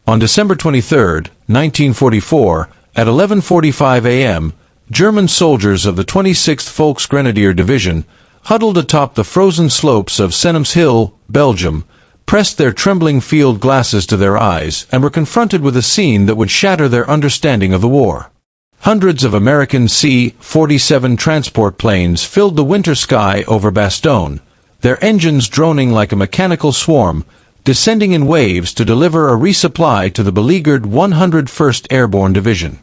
On December 23, 1944, at 11:45 a.m., German soldiers of the 26th Volksgrenadier Division, huddled atop the frozen slopes of Sennems Hill, Belgium, pressed their trembling field glasses to their eyes and were confronted with a scene that would shatter their understanding of the war. Hundreds of American C-47 transport planes filled the winter sky over Bastogne, their engines droning like a mechanical swarm, descending in waves to deliver a resupply to the beleaguered 101st Airborne Division.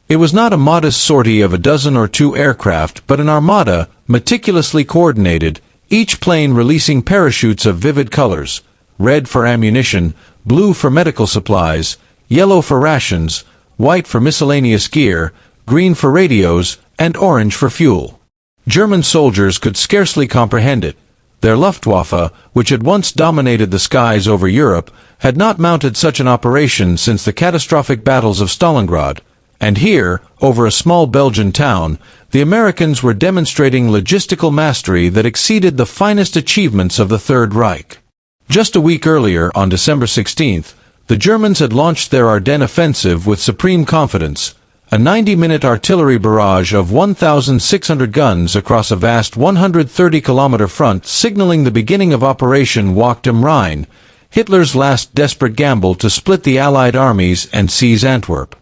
It was not a modest sortie of a dozen or two aircraft, but an armada, meticulously coordinated, each plane releasing parachutes of vivid colors: red for ammunition, blue for medical supplies, yellow for rations, white for miscellaneous gear, green for radios, and orange for fuel. German soldiers could scarcely comprehend it. Their Luftwaffe, which had once dominated the skies over Europe, had not mounted such an operation since the catastrophic battles of Stalingrad. And here, over a small Belgian town, the Americans were demonstrating logistical mastery that exceeded the finest achievements of the Third Reich. Just a week earlier, on December 16th, the Germans had launched their Ardennes offensive with supreme confidence, a 90-minute artillery barrage of 1,600 guns across a vast 130-kilometer front signaling the beginning of Operation Walk dem Rhein, Hitler's last desperate gamble to split the Allied armies and seize Antwerp.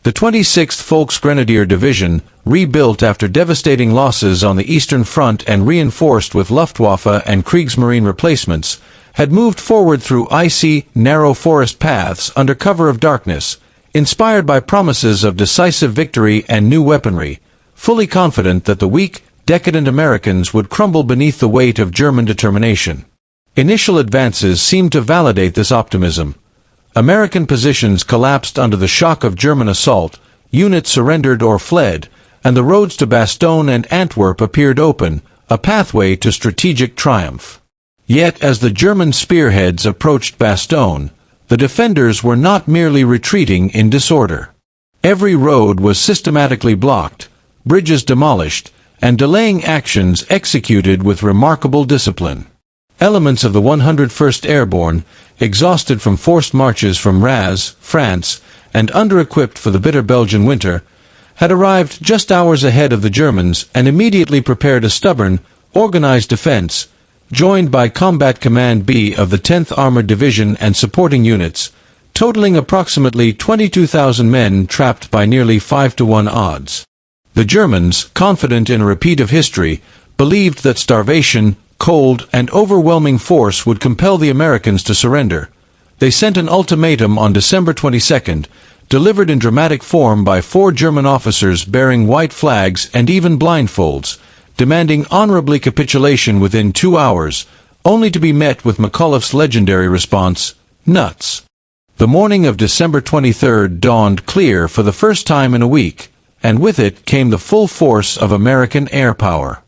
The 26th Volksgrenadier Division, rebuilt after devastating losses on the Eastern Front and reinforced with Luftwaffe and Kriegsmarine replacements, had moved forward through icy, narrow forest paths under cover of darkness, inspired by promises of decisive victory and new weaponry, fully confident that the weak, decadent Americans would crumble beneath the weight of German determination. Initial advances seemed to validate this optimism. American positions collapsed under the shock of German assault, units surrendered or fled, and the roads to Bastogne and Antwerp appeared open, a pathway to strategic triumph. Yet as the German spearheads approached Bastogne, the defenders were not merely retreating in disorder. Every road was systematically blocked, bridges demolished, and delaying actions executed with remarkable discipline. Elements of the 101st Airborne, exhausted from forced marches from Raz, France, and under-equipped for the bitter Belgian winter, had arrived just hours ahead of the Germans and immediately prepared a stubborn, organized defense, joined by Combat Command B of the 10th Armored Division and supporting units, totaling approximately 22,000 men trapped by nearly 5-to-1 odds. The Germans, confident in a repeat of history, believed that starvation, cold, and overwhelming force would compel the Americans to surrender. They sent an ultimatum on December 22, delivered in dramatic form by 4 German officers bearing white flags and even blindfolds, demanding honorably capitulation within 2 hours, only to be met with McAuliffe's legendary response, "Nuts." The morning of December 23 dawned clear for the first time in a week, and with it came the full force of American air power.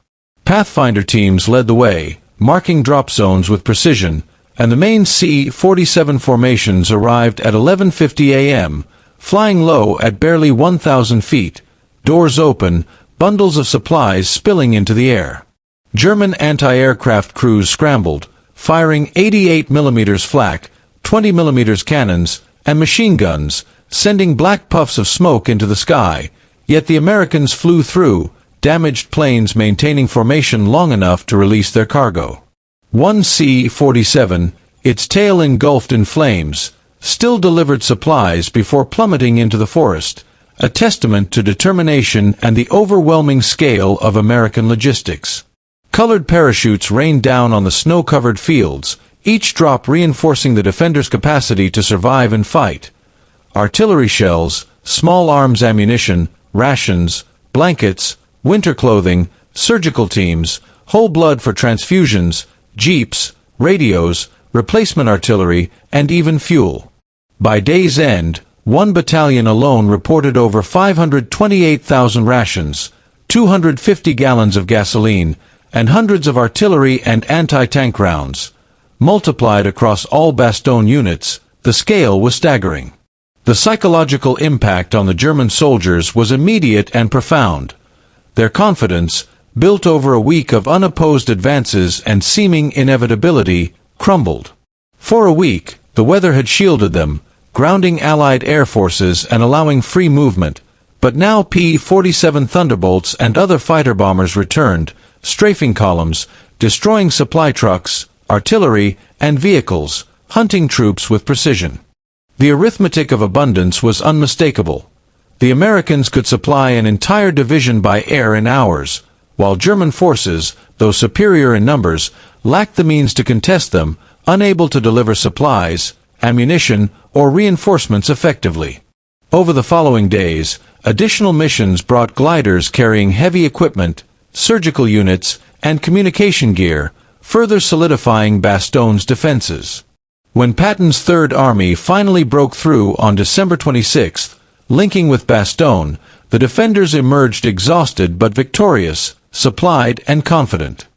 Pathfinder teams led the way, marking drop zones with precision, and the main C-47 formations arrived at 11:50 a.m., flying low at barely 1,000 feet, doors open, bundles of supplies spilling into the air. German anti-aircraft crews scrambled, firing 88mm flak, 20mm cannons, and machine guns, sending black puffs of smoke into the sky, yet the Americans flew through, damaged planes maintaining formation long enough to release their cargo. One C-47, its tail engulfed in flames, still delivered supplies before plummeting into the forest, a testament to determination and the overwhelming scale of American logistics. Colored parachutes rained down on the snow-covered fields, each drop reinforcing the defenders' capacity to survive and fight. Artillery shells, small arms ammunition, rations, blankets, winter clothing, surgical teams, whole blood for transfusions, jeeps, radios, replacement artillery, and even fuel. By day's end, one battalion alone reported over 528,000 rations, 250 gallons of gasoline, and hundreds of artillery and anti-tank rounds. Multiplied across all Bastogne units, the scale was staggering. The psychological impact on the German soldiers was immediate and profound. Their confidence, built over a week of unopposed advances and seeming inevitability, crumbled. For a week, the weather had shielded them, grounding Allied air forces and allowing free movement, but now P-47 Thunderbolts and other fighter bombers returned, strafing columns, destroying supply trucks, artillery, and vehicles, hunting troops with precision. The arithmetic of abundance was unmistakable. The Americans could supply an entire division by air in hours, while German forces, though superior in numbers, lacked the means to contest them, unable to deliver supplies, ammunition, or reinforcements effectively. Over the following days, additional missions brought gliders carrying heavy equipment, surgical units, and communication gear, further solidifying Bastogne's defenses. When Patton's Third Army finally broke through on December 26, linking with Bastogne, the defenders emerged exhausted but victorious, supplied and confident.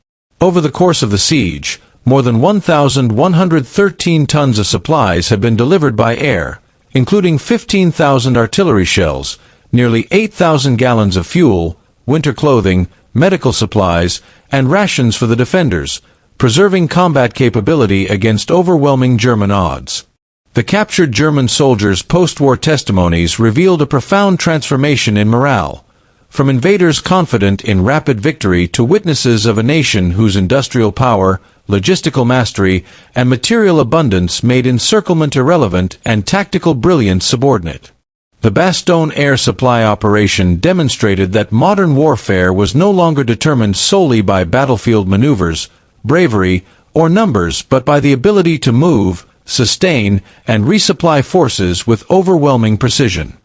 Over the course of the siege, more than 1,113 tons of supplies had been delivered by air, including 15,000 artillery shells, nearly 8,000 gallons of fuel, winter clothing, medical supplies, and rations for the defenders, preserving combat capability against overwhelming German odds. The captured German soldiers' post-war testimonies revealed a profound transformation in morale, from invaders confident in rapid victory to witnesses of a nation whose industrial power, logistical mastery, and material abundance made encirclement irrelevant and tactical brilliance subordinate. The Bastogne air supply operation demonstrated that modern warfare was no longer determined solely by battlefield maneuvers, bravery, or numbers, but by the ability to move, sustain, and resupply forces with overwhelming precision.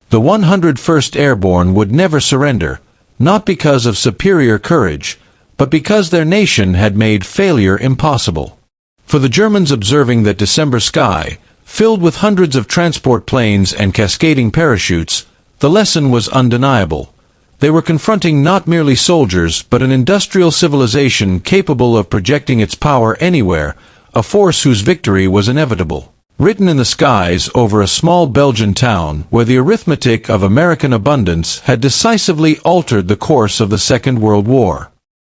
The 101st Airborne would never surrender, not because of superior courage, but because their nation had made failure impossible. For the Germans observing that December sky, filled with hundreds of transport planes and cascading parachutes, the lesson was undeniable. They were confronting not merely soldiers, but an industrial civilization capable of projecting its power anywhere, a force whose victory was inevitable. Written in the skies over a small Belgian town where the arithmetic of American abundance had decisively altered the course of the Second World War.